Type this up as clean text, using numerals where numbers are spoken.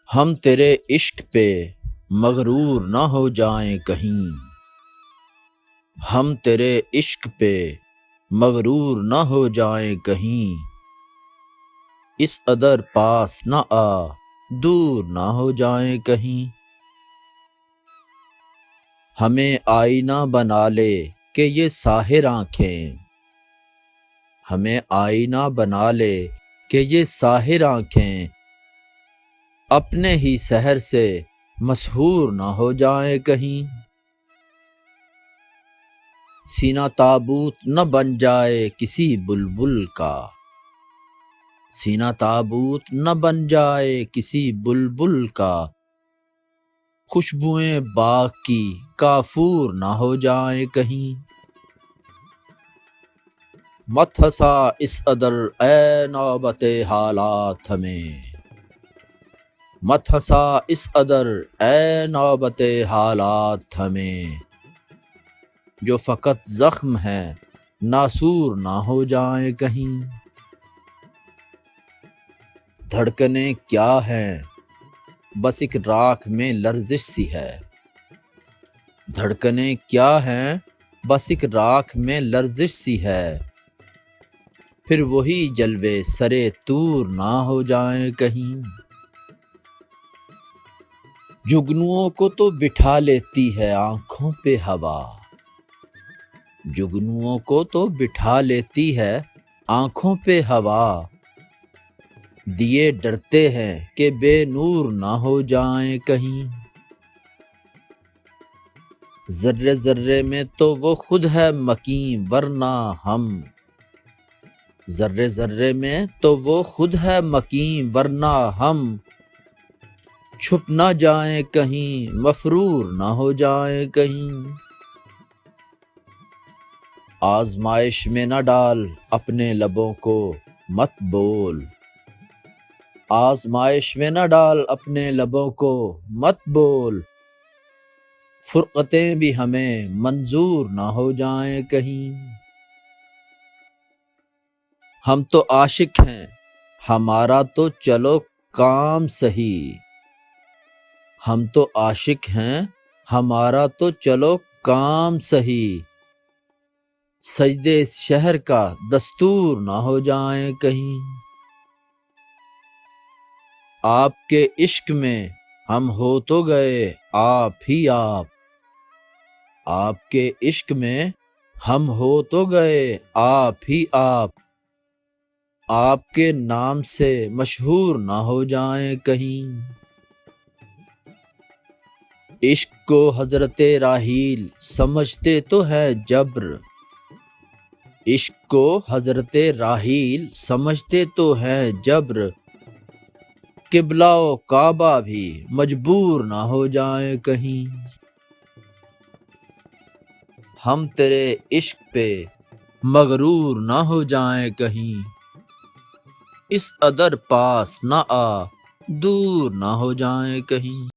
ہم تیرے عشق پہ مغرور نہ ہو جائیں کہیں، ہم تیرے عشق پہ مغرور نہ ہو جائیں کہیں، اس قدر پاس نہ آ دور نہ ہو جائیں کہیں۔ ہمیں آئینہ بنا لے کہ یہ ساحر آنکھیں، ہمیں آئینہ بنا لے کہ یہ ساحر آنکھیں، اپنے ہی سحر سے مسحور نہ ہو جائیں کہیں۔ سینہ تابوت نہ بن جائے کسی بلبل کا، سینہ تابوت نہ بن جائے کسی بلبل کا، خوشبوئیں باغ کی کافور نہ ہو جائیں کہیں۔ مت ہنسا اس قدر اے نوبت حالات ہمیں، مت ہنسا اس قدر اے نوبت حالات ہمیں، جو فقط زخم ہے ناسور نہ ہو جائیں کہیں۔ دھڑکنیں کیا ہیں بس ایک راکھ میں لرزش سی ہے، دھڑکنیں کیا ہیں بس ایک راکھ میں لرزش سی ہے، پھر وہی جلوے سرے طور نہ ہو جائیں کہیں۔ جگنوؤں کو تو بٹھا لیتی ہے آنکھوں پہ ہوا، جگنوؤں کو تو بٹھا لیتی ہے آنکھوں پہ ہوا، دیے ڈرتے ہیں کہ بے نور نہ ہو جائیں کہیں۔ ذرے ذرے میں تو وہ خود ہے مکیں ورنہ ہم، ذرے ذرے میں تو وہ خود ہے مکیں ورنہ ہم، چھپ نہ جائیں کہیں مفرور نہ ہو جائیں کہیں۔ آزمائش میں نہ ڈال اپنے لبوں کو مت بول، آزمائش میں نہ ڈال اپنے لبوں کو مت بول، فرقتیں بھی ہمیں منظور نہ ہو جائیں کہیں۔ ہم تو عاشق ہیں ہمارا تو چلو کام سہی، ہم تو عاشق ہیں ہمارا تو چلو کام سہی، سجدے شہر کا دستور نہ ہو جائیں کہیں۔ آپ کے عشق میں ہم ہو تو گئے آپ ہی آپ، آپ کے عشق میں ہم ہو تو گئے آپ ہی آپ، آپ کے نام سے مشہور نہ ہو جائیں کہیں۔ عشق کو حضرت راحیل سمجھتے تو ہے جبر، عشق کو حضرت راحیل سمجھتے تو ہے جبر، قبلہ و کعبہ بھی مجبور نہ ہو جائیں کہیں۔ ہم تیرے عشق پہ مغرور نہ ہو جائیں کہیں، اس قدر پاس نہ آ دور نہ ہو جائیں کہیں۔